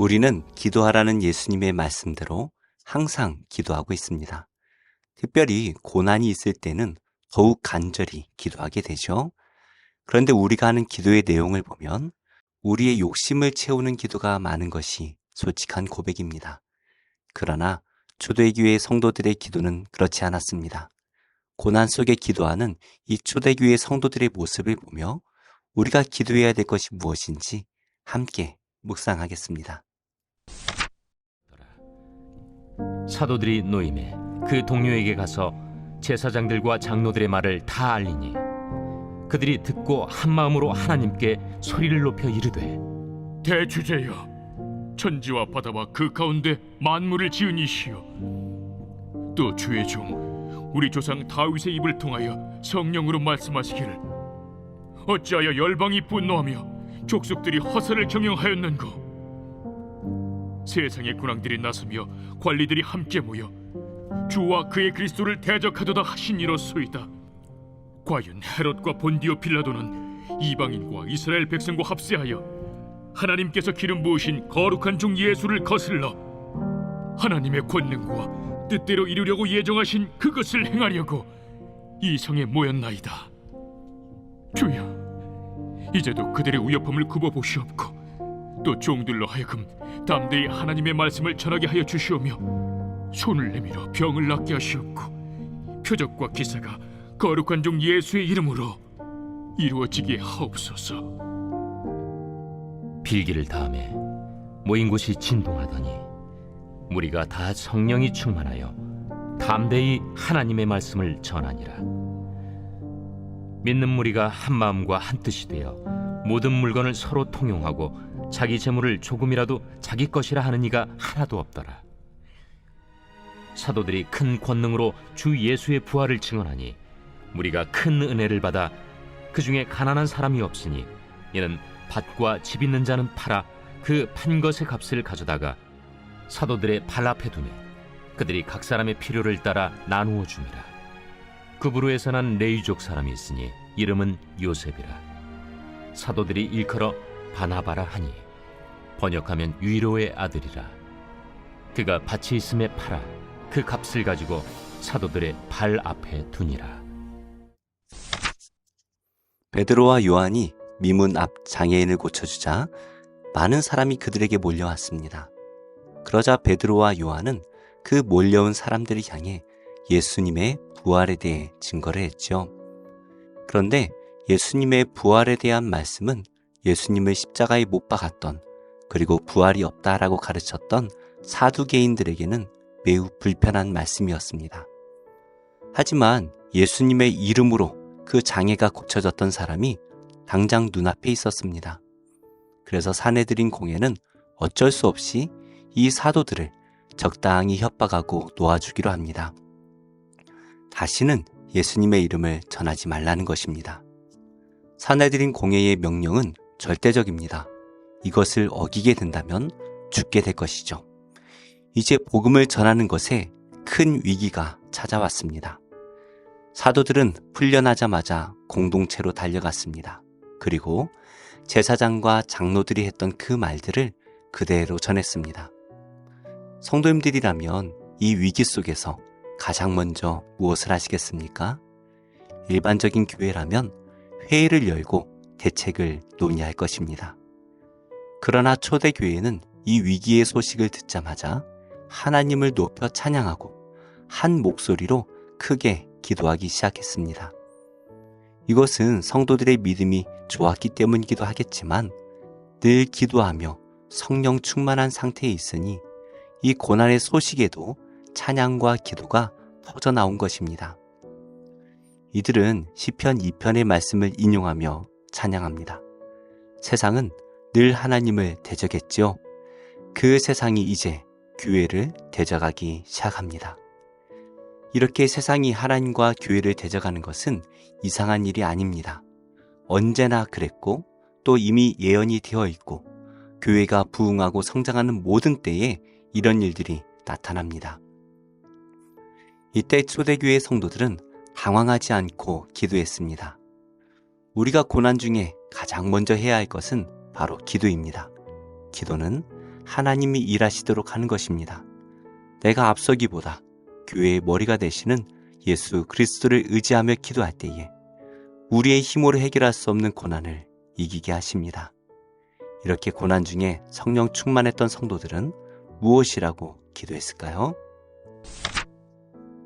우리는 기도하라는 예수님의 말씀대로 항상 기도하고 있습니다. 특별히 고난이 있을 때는 더욱 간절히 기도하게 되죠. 그런데 우리가 하는 기도의 내용을 보면 우리의 욕심을 채우는 기도가 많은 것이 솔직한 고백입니다. 그러나 초대교회 성도들의 기도는 그렇지 않았습니다. 고난 속에 기도하는 이 초대교회 성도들의 모습을 보며 우리가 기도해야 될 것이 무엇인지 함께 묵상하겠습니다. 사도들이 노임에 그 동료에게 가서 제사장들과 장로들의 말을 다 알리니 그들이 듣고 한마음으로 하나님께 소리를 높여 이르되, 대주제여, 천지와 바다와 그 가운데 만물을 지은 이시여, 또 주의 종 우리 조상 다윗의 입을 통하여 성령으로 말씀하시기를, 어찌하여 열방이 분노하며 족속들이 허사를 경영하였는고. 세상의 군왕들이 나서며 관리들이 함께 모여 주와 그의 그리스도를 대적하도다 하시니로소이다. 과연 헤롯과 본디오 빌라도는 이방인과 이스라엘 백성과 합세하여 하나님께서 기름 부으신 거룩한 종 예수를 거슬러 하나님의 권능과 뜻대로 이루려고 예정하신 그것을 행하려고 이 성에 모였나이다. 주여, 이제도 그들의 우여픔을 굽어보시옵고 또 종들로 하여금 담대히 하나님의 말씀을 전하게 하여 주시오며 손을 내밀어 병을 낫게 하시옵고 표적과 기사가 거룩한 종 예수의 이름으로 이루어지게 하옵소서. 빌기를 다음에 모인 곳이 진동하더니 무리가 다 성령이 충만하여 담대히 하나님의 말씀을 전하니라. 믿는 무리가 한 마음과 한 뜻이 되어 모든 물건을 서로 통용하고 자기 재물을 조금이라도 자기 것이라 하는 이가 하나도 없더라. 사도들이 큰 권능으로 주 예수의 부활을 증언하니 무리가 큰 은혜를 받아 그 중에 가난한 사람이 없으니 이는 밭과 집 있는 자는 팔아 그 판 것의 값을 가져다가 사도들의 발 앞에 두매 그들이 각 사람의 필요를 따라 나누어 줍니다. 그부르에서 난 레위족 사람이 있으니 이름은 요셉이라. 사도들이 일컬어 바나바라 하니 번역하면 위로의 아들이라. 그가 밭이 있음에 팔아 그 값을 가지고 사도들의 발 앞에 두니라. 베드로와 요한이 미문 앞 장애인을 고쳐주자 많은 사람이 그들에게 몰려왔습니다. 그러자 베드로와 요한은 그 몰려온 사람들을 향해 예수님의 부활에 대해 증거를 했죠. 그런데 예수님의 부활에 대한 말씀은 예수님을 십자가에 못 박았던, 그리고 부활이 없다라고 가르쳤던 사두개인들에게는 매우 불편한 말씀이었습니다. 하지만 예수님의 이름으로 그 장애가 고쳐졌던 사람이 당장 눈앞에 있었습니다. 그래서 사내들인 공회는 어쩔 수 없이 이 사도들을 적당히 협박하고 놓아주기로 합니다. 다시는 예수님의 이름을 전하지 말라는 것입니다. 사내들인 공회의 명령은 절대적입니다. 이것을 어기게 된다면 죽게 될 것이죠. 이제 복음을 전하는 것에 큰 위기가 찾아왔습니다. 사도들은 풀려나자마자 공동체로 달려갔습니다. 그리고 제사장과 장로들이 했던 그 말들을 그대로 전했습니다. 성도님들이라면 이 위기 속에서 가장 먼저 무엇을 하시겠습니까? 일반적인 교회라면 회의를 열고 대책을 논의할 것입니다. 그러나 초대교회는 이 위기의 소식을 듣자마자 하나님을 높여 찬양하고 한 목소리로 크게 기도하기 시작했습니다. 이것은 성도들의 믿음이 좋았기 때문이기도 하겠지만 늘 기도하며 성령 충만한 상태에 있으니 이 고난의 소식에도 찬양과 기도가 터져나온 것입니다. 이들은 시편 2편의 말씀을 인용하며 찬양합니다. 세상은 늘 하나님을 대적했지요. 그 세상이 이제 교회를 대적하기 시작합니다. 이렇게 세상이 하나님과 교회를 대적하는 것은 이상한 일이 아닙니다. 언제나 그랬고 또 이미 예언이 되어 있고 교회가 부흥하고 성장하는 모든 때에 이런 일들이 나타납니다. 이때 초대교회 성도들은 당황하지 않고 기도했습니다. 우리가 고난 중에 가장 먼저 해야 할 것은 바로 기도입니다. 기도는 하나님이 일하시도록 하는 것입니다. 내가 앞서기보다 교회의 머리가 되시는 예수 그리스도를 의지하며 기도할 때에 우리의 힘으로 해결할 수 없는 고난을 이기게 하십니다. 이렇게 고난 중에 성령 충만했던 성도들은 무엇이라고 기도했을까요?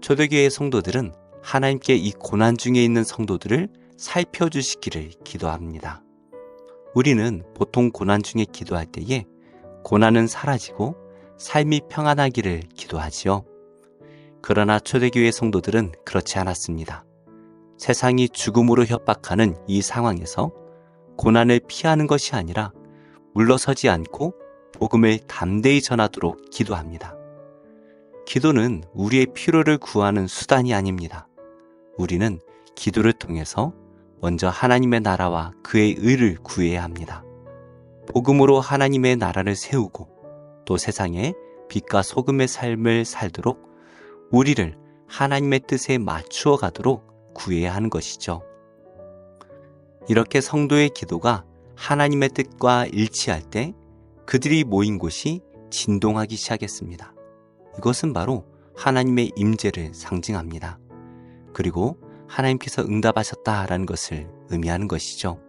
초대교회의 성도들은 하나님께 이 고난 중에 있는 성도들을 살펴주시기를 기도합니다. 우리는 보통 고난 중에 기도할 때에 고난은 사라지고 삶이 평안하기를 기도하지요. 그러나 초대교회 성도들은 그렇지 않았습니다. 세상이 죽음으로 협박하는 이 상황에서 고난을 피하는 것이 아니라 물러서지 않고 복음을 담대히 전하도록 기도합니다. 기도는 우리의 필요를 구하는 수단이 아닙니다. 우리는 기도를 통해서 먼저 하나님의 나라와 그의 의를 구해야 합니다. 복음으로 하나님의 나라를 세우고 또 세상에 빛과 소금의 삶을 살도록 우리를 하나님의 뜻에 맞추어 가도록 구해야 하는 것이죠. 이렇게 성도의 기도가 하나님의 뜻과 일치할 때 그들이 모인 곳이 진동하기 시작했습니다. 이것은 바로 하나님의 임재를 상징합니다. 그리고 하나님께서 응답하셨다라는 것을 의미하는 것이죠.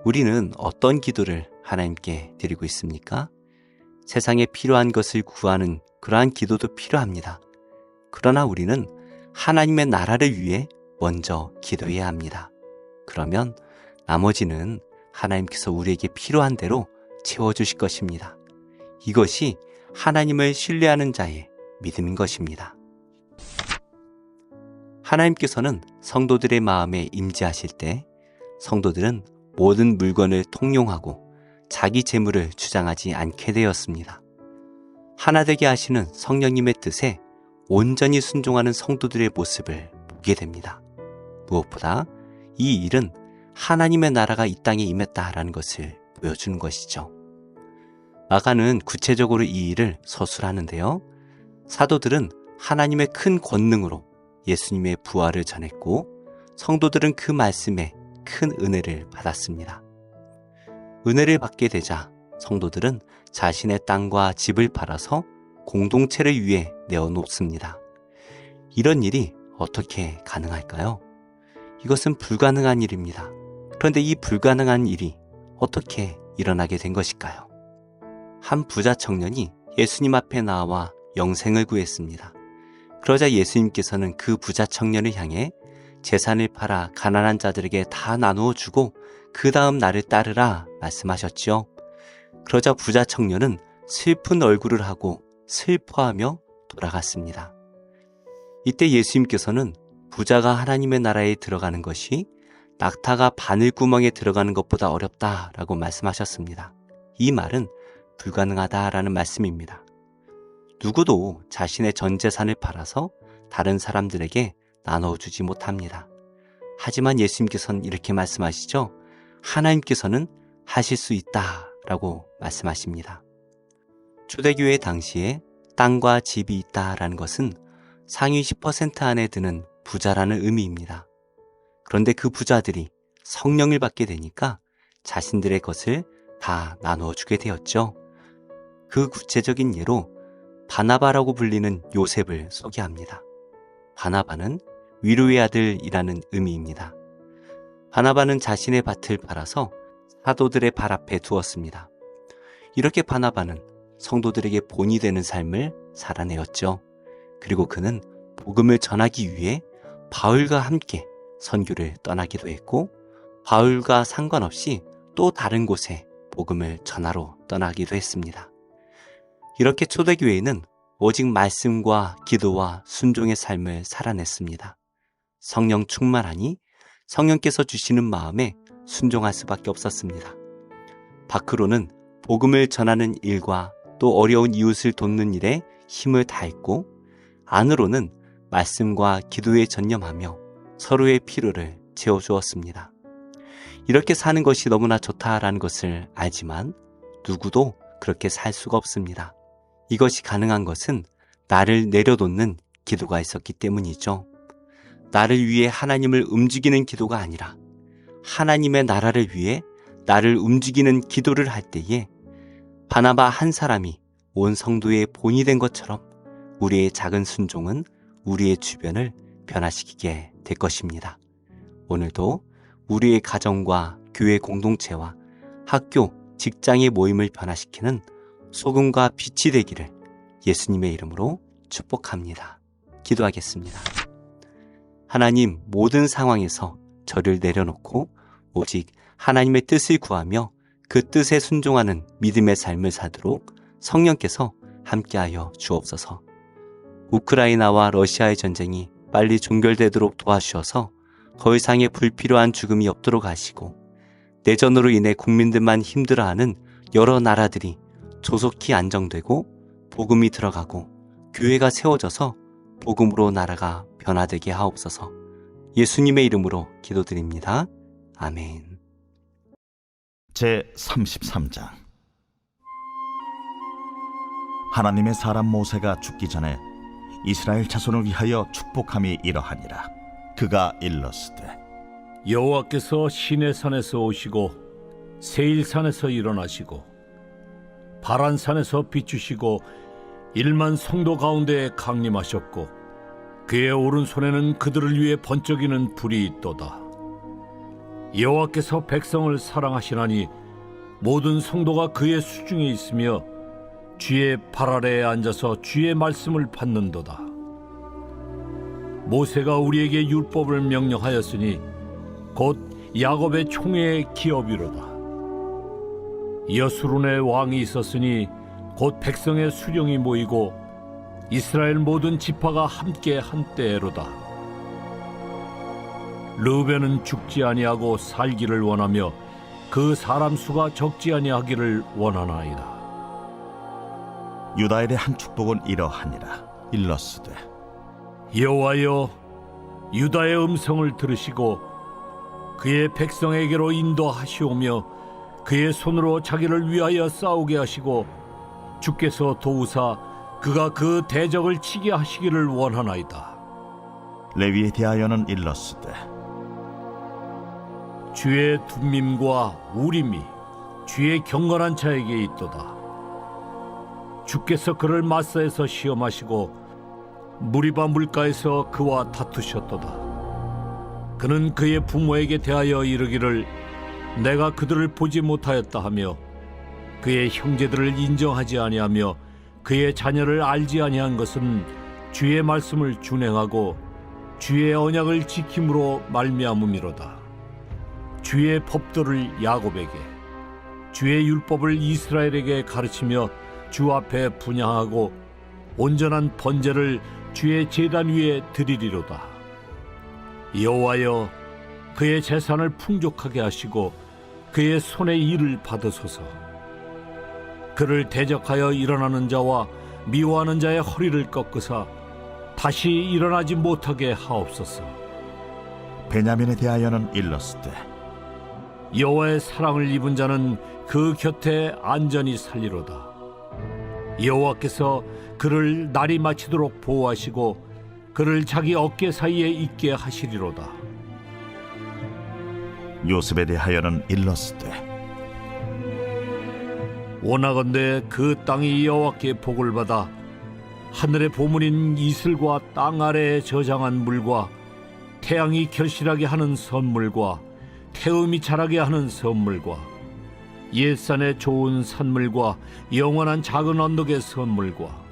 우리는 어떤 기도를 하나님께 드리고 있습니까? 세상에 필요한 것을 구하는 그러한 기도도 필요합니다. 그러나 우리는 하나님의 나라를 위해 먼저 기도해야 합니다. 그러면 나머지는 하나님께서 우리에게 필요한 대로 채워주실 것입니다. 이것이 하나님을 신뢰하는 자의 믿음인 것입니다. 하나님께서는 성도들의 마음에 임재하실 때 성도들은 모든 물건을 통용하고 자기 재물을 주장하지 않게 되었습니다. 하나 되게 하시는 성령님의 뜻에 온전히 순종하는 성도들의 모습을 보게 됩니다. 무엇보다 이 일은 하나님의 나라가 이 땅에 임했다라는 것을 보여주는 것이죠. 마가는 구체적으로 이 일을 서술하는데요. 사도들은 하나님의 큰 권능으로 예수님의 부활을 전했고 성도들은 그 말씀에 큰 은혜를 받았습니다. 은혜를 받게 되자 성도들은 자신의 땅과 집을 팔아서 공동체를 위해 내어놓습니다. 이런 일이 어떻게 가능할까요? 이것은 불가능한 일입니다. 그런데 이 불가능한 일이 어떻게 일어나게 된 것일까요? 한 부자 청년이 예수님 앞에 나와 영생을 구했습니다. 그러자 예수님께서는 그 부자 청년을 향해 재산을 팔아 가난한 자들에게 다 나누어 주고 그 다음 나를 따르라 말씀하셨지요. 그러자 부자 청년은 슬픈 얼굴을 하고 슬퍼하며 돌아갔습니다. 이때 예수님께서는 부자가 하나님의 나라에 들어가는 것이 낙타가 바늘구멍에 들어가는 것보다 어렵다라고 말씀하셨습니다. 이 말은 불가능하다라는 말씀입니다. 누구도 자신의 전 재산을 팔아서 다른 사람들에게 나눠주지 못합니다. 하지만 예수님께서는 이렇게 말씀하시죠. 하나님께서는 하실 수 있다라고 말씀하십니다. 초대교회 당시에 땅과 집이 있다라는 것은 상위 10% 안에 드는 부자라는 의미입니다. 그런데 그 부자들이 성령을 받게 되니까 자신들의 것을 다 나누어 주게 되었죠. 그 구체적인 예로 바나바라고 불리는 요셉을 소개합니다. 바나바는 위로의 아들이라는 의미입니다. 바나바는 자신의 밭을 팔아서 사도들의 발 앞에 두었습니다. 이렇게 바나바는 성도들에게 본이 되는 삶을 살아내었죠. 그리고 그는 복음을 전하기 위해 바울과 함께 선교를 떠나기도 했고 바울과 상관없이 또 다른 곳에 복음을 전하러 떠나기도 했습니다. 이렇게 초대교회는 오직 말씀과 기도와 순종의 삶을 살아냈습니다. 성령 충만하니 성령께서 주시는 마음에 순종할 수밖에 없었습니다. 밖으로는 복음을 전하는 일과 또 어려운 이웃을 돕는 일에 힘을 다했고 안으로는 말씀과 기도에 전념하며 서로의 필요를 채워주었습니다. 이렇게 사는 것이 너무나 좋다라는 것을 알지만 누구도 그렇게 살 수가 없습니다. 이것이 가능한 것은 나를 내려놓는 기도가 있었기 때문이죠. 나를 위해 하나님을 움직이는 기도가 아니라 하나님의 나라를 위해 나를 움직이는 기도를 할 때에 바나바 한 사람이 온 성도의 본이 된 것처럼 우리의 작은 순종은 우리의 주변을 변화시키게 될 것입니다. 오늘도 우리의 가정과 교회 공동체와 학교, 직장의 모임을 변화시키는 소금과 빛이 되기를 예수님의 이름으로 축복합니다. 기도하겠습니다. 하나님, 모든 상황에서 저를 내려놓고 오직 하나님의 뜻을 구하며 그 뜻에 순종하는 믿음의 삶을 사도록 성령께서 함께하여 주옵소서. 우크라이나와 러시아의 전쟁이 빨리 종결되도록 도와주셔서 더 이상의 불필요한 죽음이 없도록 하시고, 내전으로 인해 국민들만 힘들어하는 여러 나라들이 조속히 안정되고 복음이 들어가고 교회가 세워져서 복음으로 나라가 변화되게 하옵소서. 예수님의 이름으로 기도드립니다. 아멘. 제33장. 하나님의 사람 모세가 죽기 전에 이스라엘 자손을 위하여 축복함이 이러하니라. 그가 일렀으되, 여호와께서 시내산에서 오시고 세일산에서 일어나시고 바란산에서 비추시고 1만 성도 가운데 강림하셨고 그의 오른손에는 그들을 위해 번쩍이는 불이 있도다. 여호와께서 백성을 사랑하시나니 모든 성도가 그의 수중에 있으며 주의 발 아래에 앉아서 주의 말씀을 받는도다. 모세가 우리에게 율법을 명령하였으니 곧 야곱의 총회의 기업이로다. 여수론의 왕이 있었으니 곧 백성의 수령이 모이고 이스라엘 모든 지파가 함께 한때로다. 르우벤은 죽지 아니하고 살기를 원하며 그 사람 수가 적지 아니하기를 원하나이다. 유다에 대한 축복은 이러하니라. 일렀으되, 여호와여, 유다의 음성을 들으시고 그의 백성에게로 인도하시오며 그의 손으로 자기를 위하여 싸우게 하시고 주께서 도우사 그가 그 대적을 치게 하시기를 원하나이다. 레위에 대하여는 일렀으되, 주의 둠밈과 우림이 주의 경건한 자에게 있도다. 주께서 그를 마사에서 시험하시고 무리바 물가에서 그와 다투셨도다. 그는 그의 부모에게 대하여 이르기를 내가 그들을 보지 못하였다 하며 그의 형제들을 인정하지 아니하며 그의 자녀를 알지 아니한 것은 주의 말씀을 준행하고 주의 언약을 지킴으로 말미암음이로다. 주의 법도를 야곱에게 주의 율법을 이스라엘에게 가르치며 주 앞에 분향하고 온전한 번제를 주의 제단 위에 드리리로다. 여호와여, 그의 재산을 풍족하게 하시고 그의 손의 일을 받으소서. 그를 대적하여 일어나는 자와 미워하는 자의 허리를 꺾으사 다시 일어나지 못하게 하옵소서. 베냐민에 대하여는 일렀으되, 여호와의 사랑을 입은 자는 그 곁에 안전히 살리로다. 여호와께서 그를 날이 마치도록 보호하시고 그를 자기 어깨 사이에 있게 하시리로다. 요셉에 대하여는 일렀으되, 원하건대 그 땅이 여호와께 복을 받아 하늘의 보물인 이슬과 땅 아래에 저장한 물과 태양이 결실하게 하는 선물과 태음이 자라게 하는 선물과 옛산의 좋은 산물과 영원한 작은 언덕의 선물과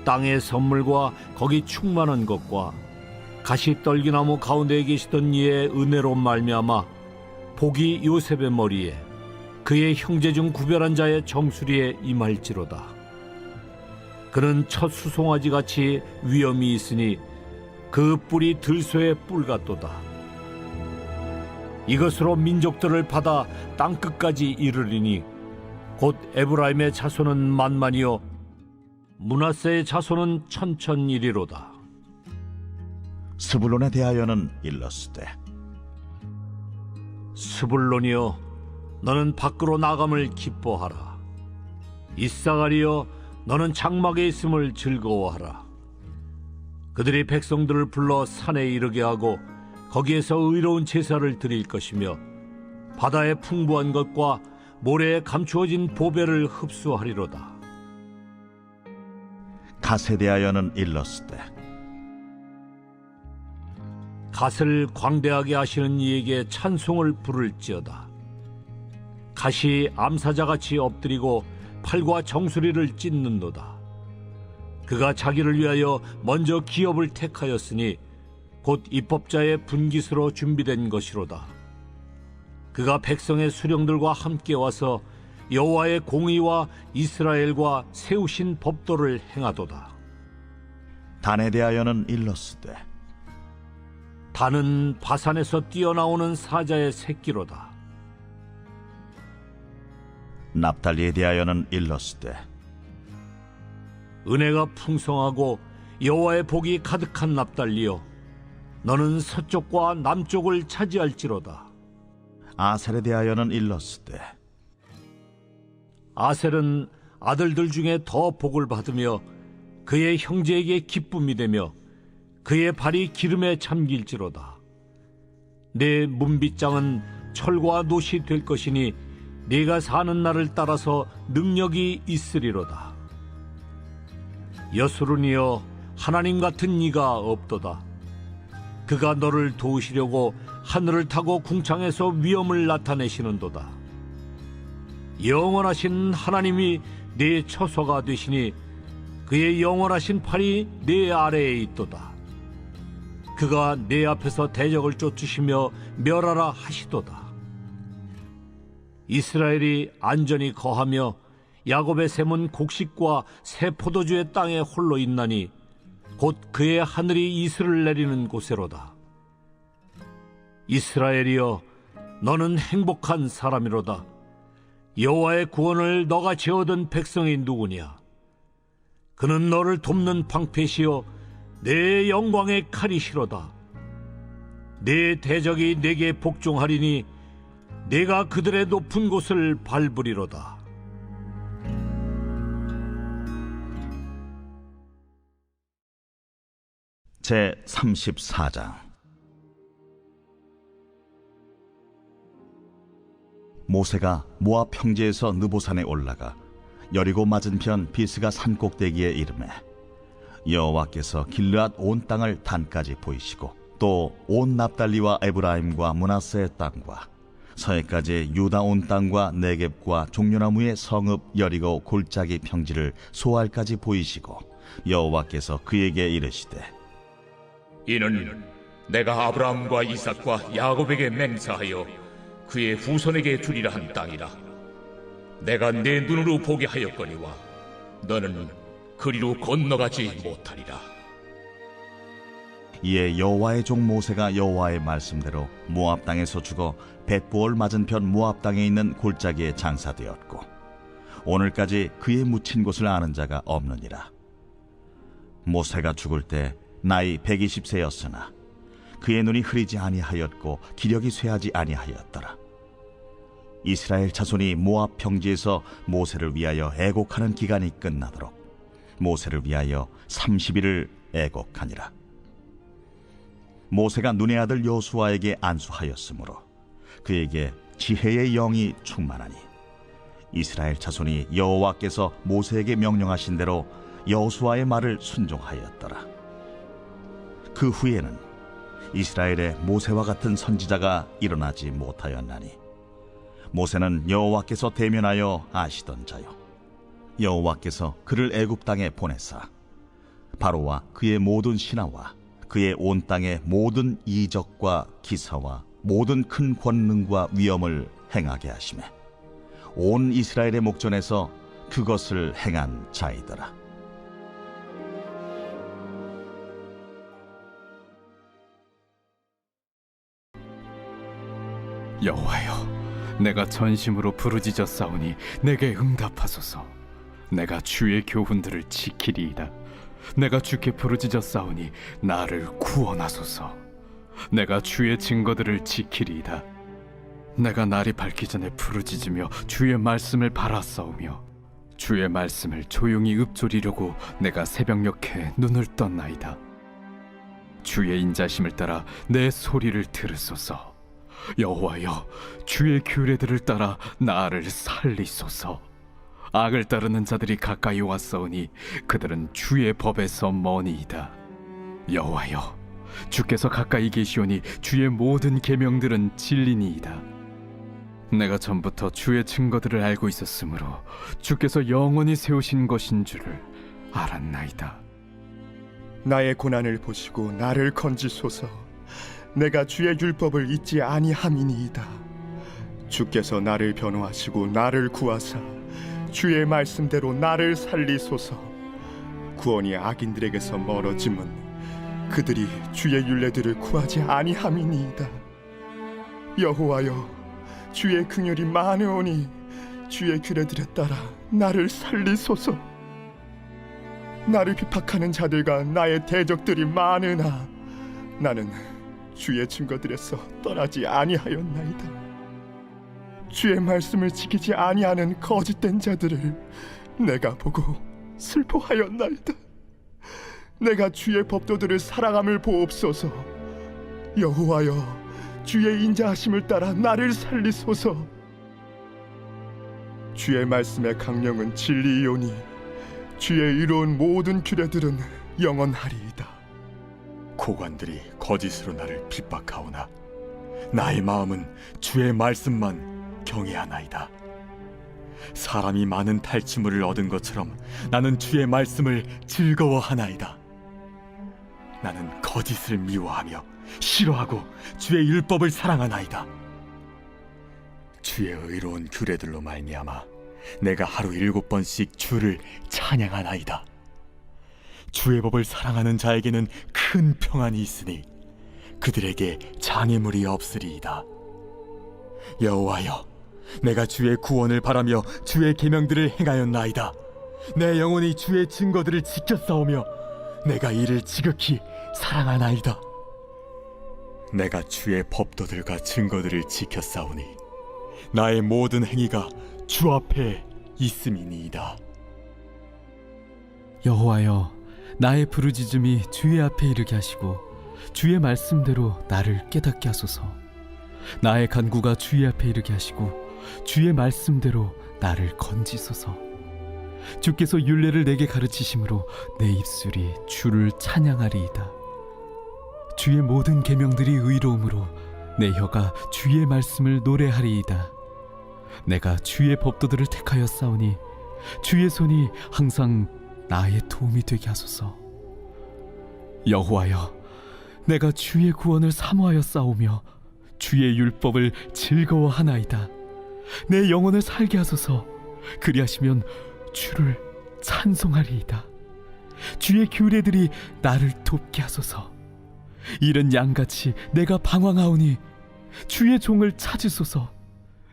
땅의 선물과 거기 충만한 것과 가시떨기나무 가운데에 계시던 이의 은혜로 말미암아 복이 요셉의 머리에 그의 형제 중 구별한 자의 정수리에 임할지로다. 그는 첫 수송아지 같이 위엄이 있으니 그 뿔이 들소의 뿔 같도다. 이것으로 민족들을 받아 땅끝까지 이르리니 곧 에브라임의 자손은 만만이요 므낫세의 자손은 천천이리로다. 스불론에 대하여는 일렀으되, 스불론이여, 너는 밖으로 나감을 기뻐하라. 이사가리여, 너는 장막에 있음을 즐거워하라. 그들이 백성들을 불러 산에 이르게 하고 거기에서 의로운 제사를 드릴 것이며 바다의 풍부한 것과 모래에 감추어진 보배를 흡수하리로다. 갓에 대하여는 일렀으되 갓을 광대하게 하시는 이에게 찬송을 부를지어다. 갓이 암사자같이 엎드리고 팔과 정수리를 찢는도다. 그가 자기를 위하여 먼저 기업을 택하였으니 곧 입법자의 분깃으로 준비된 것이로다. 그가 백성의 수령들과 함께 와서 여호와의 공의와 이스라엘과 세우신 법도를 행하도다. 단에 대하여는 일렀으되 단은 바산에서 뛰어나오는 사자의 새끼로다. 납달리에 대하여는 일렀으되 은혜가 풍성하고 여호와의 복이 가득한 납달리여, 너는 서쪽과 남쪽을 차지할지로다. 아셀에 대하여는 일렀으되 아셀은 아들들 중에 더 복을 받으며 그의 형제에게 기쁨이 되며 그의 발이 기름에 잠길지로다. 내 문빗장은 철과 놋이 될 것이니 네가 사는 날을 따라서 능력이 있으리로다. 여수론이여, 하나님 같은 이가 없도다. 그가 너를 도우시려고 하늘을 타고 궁창에서 위엄을 나타내시는도다. 영원하신 하나님이 네 처소가 되시니 그의 영원하신 팔이 네 아래에 있도다. 그가 내 앞에서 대적을 쫓으시며 멸하라 하시도다. 이스라엘이 안전히 거하며 야곱의 샘은 곡식과 새 포도주의 땅에 홀로 있나니 곧 그의 하늘이 이슬을 내리는 곳에로다. 이스라엘이여, 너는 행복한 사람이로다. 여호와의 구원을 너가 재어든 백성이 누구냐? 그는 너를 돕는 방패시요 내 영광의 칼이시로다. 내 대적이 내게 복종하리니 내가 그들의 높은 곳을 밟으리로다. 제 34장. 모세가 모압 평지에서 느보산에 올라가 여리고 맞은편 비스가 산 꼭대기에 이르매 여호와께서 길르앗 온 땅을 단까지 보이시고 또 온 납달리와 에브라임과 므낫세의 땅과 서해까지 유다 온 땅과 네겝과 종려나무의 성읍 여리고 골짜기 평지를 소알까지 보이시고 여호와께서 그에게 이르시되 이는 내가 아브라함과 이삭과 야곱에게 맹세하여 그의 후손에게 주리라 한 땅이라. 내가 내 눈으로 보게 하였거니와 너는 그리로 건너가지 못하리라. 이에 여호와의 종 모세가 여호와의 말씀대로 모압 땅에서 죽어 벳보을 맞은편 모압 땅에 있는 골짜기에 장사되었고 오늘까지 그의 묻힌 곳을 아는 자가 없느니라. 모세가 죽을 때 나이 120세였으나 그의 눈이 흐리지 아니하였고 기력이 쇠하지 아니하였더라. 이스라엘 자손이 모압 평지에서 모세를 위하여 애곡하는 기간이 끝나도록 모세를 위하여 30일을 애곡하니라. 모세가 눈의 아들 여호수아에게 안수하였으므로 그에게 지혜의 영이 충만하니 이스라엘 자손이 여호와께서 모세에게 명령하신 대로 여호수아의 말을 순종하였더라. 그 후에는 이스라엘에 모세와 같은 선지자가 일어나지 못하였나니 모세는 여호와께서 대면하여 아시던 자요 여호와께서 그를 애굽 땅에 보내사 바로와 그의 모든 신하와 그의 온 땅의 모든 이적과 기사와 모든 큰 권능과 위엄을 행하게 하시매 온 이스라엘의 목전에서 그것을 행한 자이더라. 여호와여, 내가 전심으로 부르짖었사오니 내게 응답하소서. 내가 주의 교훈들을 지키리이다. 내가 주께 부르짖었사오니 나를 구원하소서. 내가 주의 증거들을 지키리이다. 내가 날이 밝기 전에 부르짖으며 주의 말씀을 바라싸우며 주의 말씀을 조용히 읊조리려고 내가 새벽녘에 눈을 떴나이다. 주의 인자심을 따라 내 소리를 들으소서. 여호와여, 주의 규례들을 따라 나를 살리소서. 악을 따르는 자들이 가까이 왔사오니 그들은 주의 법에서 머니이다. 여호와여, 주께서 가까이 계시오니 주의 모든 계명들은 진리니이다. 내가 전부터 주의 증거들을 알고 있었으므로 주께서 영원히 세우신 것인 줄을 알았나이다. 나의 고난을 보시고 나를 건지소서. 내가 주의 율법을 잊지 아니함이니이다. 주께서 나를 변호하시고 나를 구하사 주의 말씀대로 나를 살리소서. 구원이 악인들에게서 멀어짐은 그들이 주의 율례들을 구하지 아니함이니이다. 여호와여, 주의 긍휼이 많으오니 주의 규례들에 따라 나를 살리소서. 나를 비박하는 자들과 나의 대적들이 많으나 나는 주의 증거들에서 떠나지 아니하였나이다. 주의 말씀을 지키지 아니하는 거짓된 자들을 내가 보고 슬퍼하였나이다. 내가 주의 법도들을 사랑함을 보옵소서. 여호와여, 주의 인자하심을 따라 나를 살리소서. 주의 말씀의 강령은 진리이오니 주의 이로운 모든 규례들은 영원하리이다. 고관들이 거짓으로 나를 핍박하오나 나의 마음은 주의 말씀만 경외하나이다. 사람이 많은 탈취물을 얻은 것처럼 나는 주의 말씀을 즐거워하나이다. 나는 거짓을 미워하며 싫어하고 주의 율법을 사랑하나이다. 주의 의로운 규례들로 말미암아 내가 하루 7번씩 주를 찬양하나이다. 주의 법을 사랑하는 자에게는 큰 평안이 있으니 그들에게 장애물이 없으리이다. 여호와여, 내가 주의 구원을 바라며 주의 계명들을 행하였나이다. 내 영혼이 주의 증거들을 지켰사오며 내가 이를 지극히 사랑하나이다. 내가 주의 법도들과 증거들을 지켰사오니 나의 모든 행위가 주 앞에 있음이니이다. 여호와여, 나의 부르짖음이 주의 앞에 이르게 하시고 주의 말씀대로 나를 깨닫게 하소서. 나의 간구가 주의 앞에 이르게 하시고 주의 말씀대로 나를 건지소서. 주께서 율례를 내게 가르치심으로 내 입술이 주를 찬양하리이다. 주의 모든 계명들이 의로움으로 내 혀가 주의 말씀을 노래하리이다. 내가 주의 법도들을 택하였사오니 주의 손이 항상 나의 도움이 되게 하소서. 여호와여, 내가 주의 구원을 사모하였사오며 주의 율법을 즐거워하나이다. 내 영혼을 살게 하소서. 그리하시면 주를 찬송하리이다. 주의 규례들이 나를 돕게 하소서. 이른 양같이 내가 방황하오니 주의 종을 찾으소서.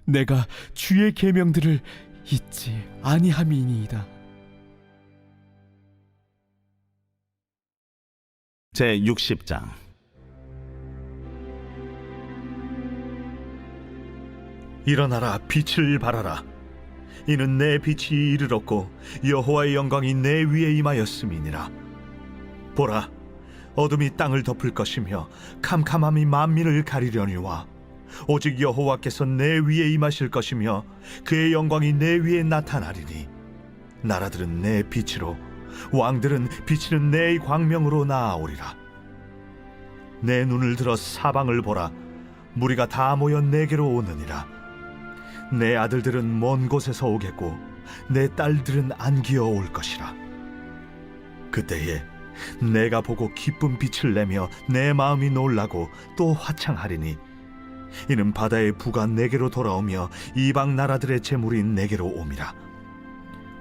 내가 주의 계명들을 잊지 아니함이니이다. 제60장. 일어나라, 빛을 발하라. 이는 내 빛이 이르렀고 여호와의 영광이 내 위에 임하였음이니라. 보라, 어둠이 땅을 덮을 것이며 캄캄함이 만민을 가리려니와 오직 여호와께서 내 위에 임하실 것이며 그의 영광이 내 위에 나타나리니 나라들은 내 빛으로 왕들은 비치는 내 광명으로 나아오리라. 내 눈을 들어 사방을 보라. 무리가 다 모여 내게로 오느니라. 내 아들들은 먼 곳에서 오겠고 내 딸들은 안기어 올 것이라. 그때에 내가 보고 기쁜 빛을 내며 내 마음이 놀라고 또 화창하리니 이는 바다의 부가 내게로 돌아오며 이방 나라들의 재물이 내게로 옴이라.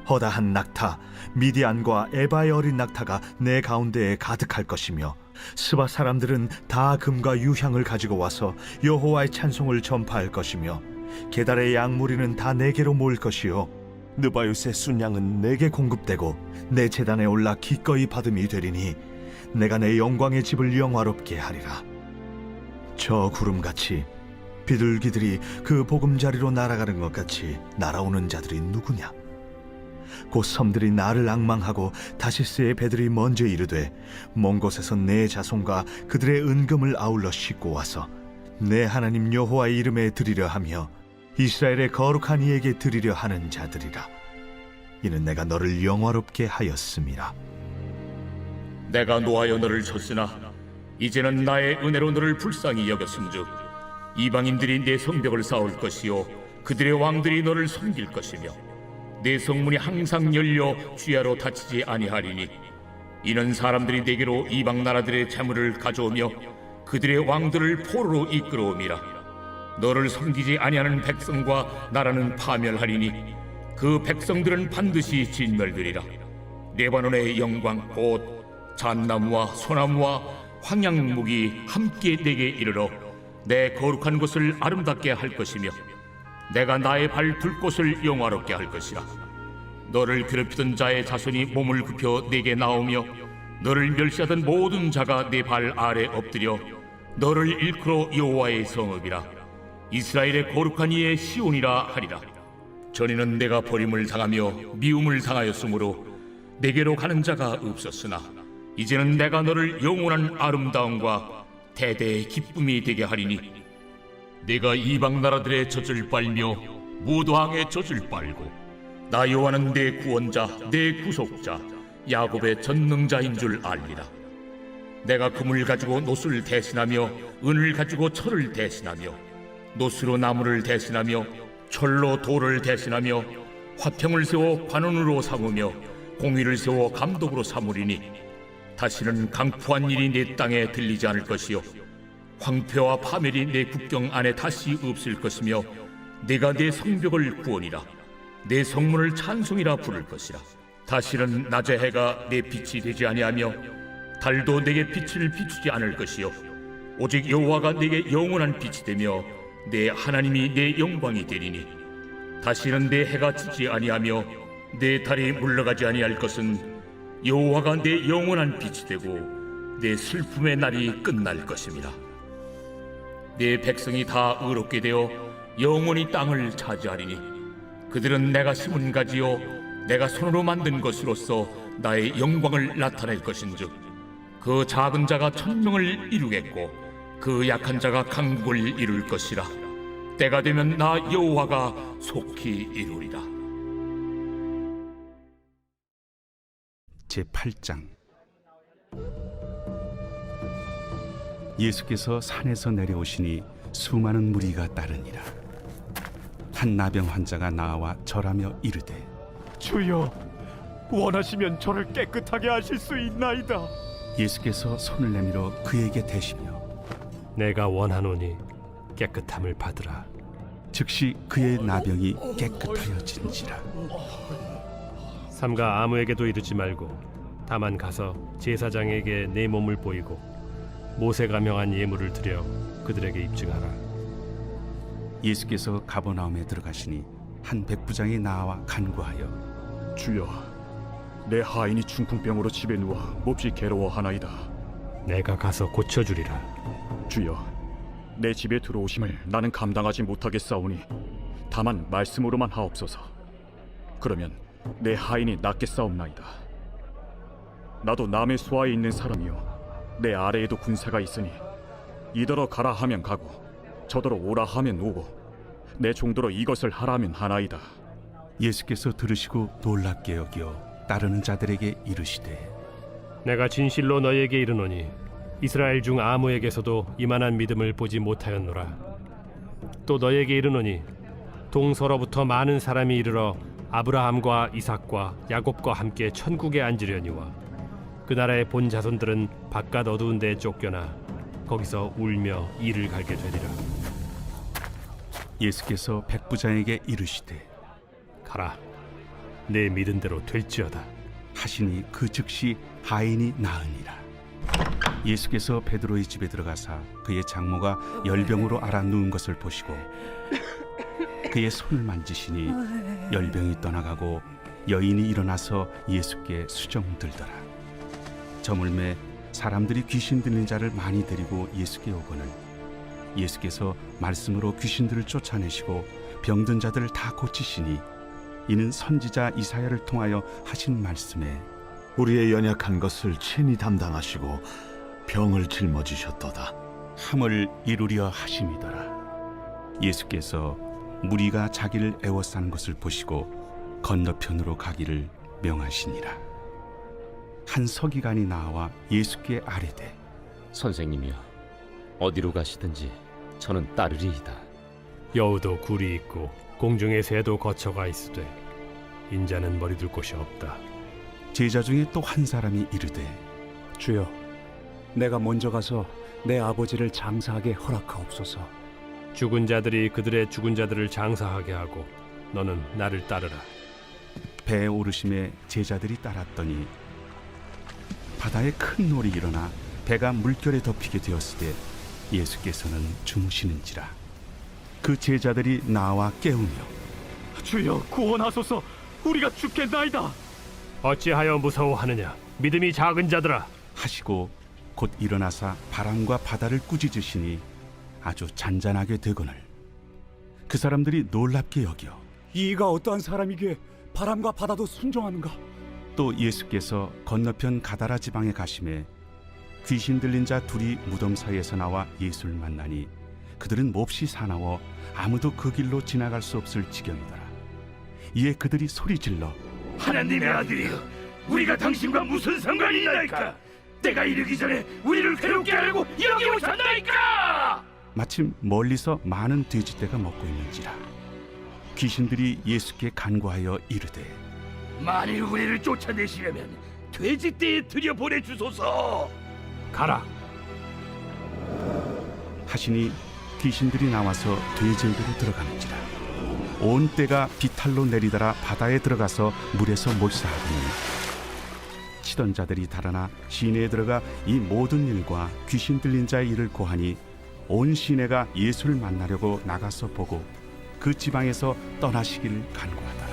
허다한 낙타 미디안과 에바의 어린 낙타가 내 가운데에 가득할 것이며 스바 사람들은 다 금과 유향을 가지고 와서 여호와의 찬송을 전파할 것이며 게달의 양무리는 다 내게로 모일 것이요 느바요스의 순양은 내게 공급되고 내 제단에 올라 기꺼이 받음이 되리니 내가 내 영광의 집을 영화롭게 하리라. 저 구름같이 비둘기들이 그 보금자리로 날아가는 것 같이 날아오는 자들이 누구냐? 곧 섬들이 나를 앙망하고 다시스의 배들이 먼저 이르되 먼 곳에서 내 자손과 그들의 은금을 아울러 싣고 와서 내 하나님 여호와의 이름에 드리려 하며 이스라엘의 거룩한 이에게 드리려 하는 자들이라. 이는 내가 너를 영화롭게 하였음이라. 내가 노하여 너를 쳤으나 이제는 나의 은혜로 너를 불쌍히 여겼음즉 이방인들이 내 성벽을 쌓을 것이요 그들의 왕들이 너를 섬길 것이며 내 성문이 항상 열려 주야로 닫히지 아니하리니 이는 사람들이 내게로 이방 나라들의 재물을 가져오며 그들의 왕들을 포로로 이끌어옴이라. 너를 섬기지 아니하는 백성과 나라는 파멸하리니 그 백성들은 반드시 진멸되리라. 레바논의 영광 곧 잣나무와 소나무와 황양목이 함께 내게 이르러 내 거룩한 곳을 아름답게 할 것이며 내가 나의 발 둘 곳을 영화롭게 할 것이라. 너를 괴롭히던 자의 자손이 몸을 굽혀 내게 나오며 너를 멸시하던 모든 자가 내 발 아래 엎드려 너를 일컬어 여호와의 성읍이라 이스라엘의 거룩한 이의 시온이라 하리라. 전에는 내가 버림을 당하며 미움을 당하였으므로 내게로 가는 자가 없었으나 이제는 내가 너를 영원한 아름다움과 대대의 기쁨이 되게 하리니 내가 이방 나라들의 젖을 빨며 무도왕의 젖을 빨고 나 여호와는 내 구원자 내 구속자 야곱의 전능자인 줄 알리라. 내가 금을 가지고 노수를 대신하며 은을 가지고 철을 대신하며 노수로 나무를 대신하며 철로 돌을 대신하며 화평을 세워 관원으로 삼으며 공의를 세워 감독으로 삼으리니 다시는 강포한 일이 내 땅에 들리지 않을 것이요 황폐와 파멸이 내 국경 안에 다시 없을 것이며 내가 내 성벽을 구원이라 내 성문을 찬송이라 부를 것이라. 다시는 낮의 해가 내 빛이 되지 아니하며 달도 내게 빛을 비추지 않을 것이요 오직 여호와가 내게 영원한 빛이 되며 내 하나님이 내 영광이 되리니 다시는 내 해가 지지 아니하며 내 달이 물러가지 아니할 것은 여호와가 내 영원한 빛이 되고 내 슬픔의 날이 끝날 것입니다. 내 백성이 다 의롭게 되어 영원히 땅을 차지하리니 그들은 내가 심은 가지요 내가 손으로 만든 것으로서 나의 영광을 나타낼 것인즉 그 작은 자가 천명을 이루겠고 그 약한 자가 강국을 이룰 것이라. 때가 되면 나 여호와가 속히 이루리라. 제8장 예수께서 산에서 내려오시니 수많은 무리가 따르니라. 한 나병 환자가 나와 절하며 이르되 주여, 원하시면 저를 깨끗하게 하실 수 있나이다. 예수께서 손을 내밀어 그에게 대시며 내가 원하노니 깨끗함을 받으라. 즉시 그의 나병이 깨끗하여진지라. 삼가 아무에게도 이르지 말고 다만 가서 제사장에게 내 몸을 보이고 모세가 명한 예물을 드려 그들에게 입증하라. 예수께서 가버나움에 들어가시니 한 백부장이 나와 간구하여 주여, 내 하인이 중풍병으로 집에 누워 몹시 괴로워하나이다. 내가 가서 고쳐주리라. 주여, 내 집에 들어오심을 나는 감당하지 못하겠사오니 다만 말씀으로만 하옵소서. 그러면 내 하인이 낫겠사옵나이다. 나도 남의 수하에 있는 사람이요 내 아래에도 군사가 있으니 이더러 가라 하면 가고 저더러 오라 하면 오고 내 종도로 이것을 하라면 하나이다. 예수께서 들으시고 놀랍게 여겨 따르는 자들에게 이르시되 내가 진실로 너희에게 이르노니 이스라엘 중 아무에게서도 이만한 믿음을 보지 못하였노라. 또 너희에게 이르노니 동서로부터 많은 사람이 이르러 아브라함과 이삭과 야곱과 함께 천국에 앉으려니와 그 나라의 본 자손들은 바깥 어두운 데에 쫓겨나 거기서 울며 이를 갈게 되리라. 예수께서 백부장에게 이르시되 가라, 내 믿은 대로 될지어다 하시니 그 즉시 하인이 나으니라. 예수께서 베드로의 집에 들어가사 그의 장모가 열병으로 앓아 누운 것을 보시고 그의 손을 만지시니 열병이 떠나가고 여인이 일어나서 예수께 수정들더라. 저물매 사람들이 귀신 들린 자를 많이 데리고 예수께 오거늘 예수께서 말씀으로 귀신들을 쫓아내시고 병든 자들을 다 고치시니 이는 선지자 이사야를 통하여 하신 말씀에 우리의 연약한 것을 친히 담당하시고 병을 짊어지셨도다. 함을 이루려 하심이더라. 예수께서 무리가 자기를 애워싸는 것을 보시고 건너편으로 가기를 명하시니라. 한 서기관이 나와 예수께 아뢰되 선생님이여, 어디로 가시든지 저는 따르리이다. 여우도 굴이 있고 공중의 새도 거처가 있으되 인자는 머리둘 곳이 없다. 제자 중에 또 한 사람이 이르되 주여, 내가 먼저 가서 내 아버지를 장사하게 허락하옵소서. 죽은 자들이 그들의 죽은 자들을 장사하게 하고 너는 나를 따르라. 배에 오르심에 제자들이 따랐더니 바다에 큰 놀이 일어나 배가 물결에 덮이게 되었을 때 예수께서는 주무시는지라. 그 제자들이 나와 깨우며 주여, 구원하소서. 우리가 죽겠나이다. 어찌하여 무서워하느냐? 믿음이 작은 자들아. 하시고 곧 일어나사 바람과 바다를 꾸짖으시니 아주 잔잔하게 되거늘 그 사람들이 놀랍게 여겨 이가 어떠한 사람이기에 바람과 바다도 순종하는가? 또 예수께서 건너편 가다라 지방에 가심에 귀신 들린 자 둘이 무덤 사이에서 나와 예수를 만나니 그들은 몹시 사나워 아무도 그 길로 지나갈 수 없을 지경이더라. 이에 그들이 소리질러 하나님의 아들이여, 우리가 당신과 무슨 상관이 있나이까? 때가 이르기 전에 우리를 괴롭게 하려고 여기 오셨나이까? 마침 멀리서 많은 돼지떼가 먹고 있는지라. 귀신들이 예수께 간구하여 이르되 만일 우리를 쫓아내시려면 돼지떼에 들여보내 주소서. 가라. 하시니 귀신들이 나와서 돼지에게로 들어가는지라. 온 떼가 비탈로 내리달아 바다에 들어가서 물에서 몰사하더니 치던 자들이 달아나 시내에 들어가 이 모든 일과 귀신 들린 자의 일을 고하니 온 시내가 예수를 만나려고 나가서 보고 그 지방에서 떠나시기를 간구하더라.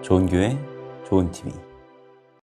좋은 교회, 좋은 TV.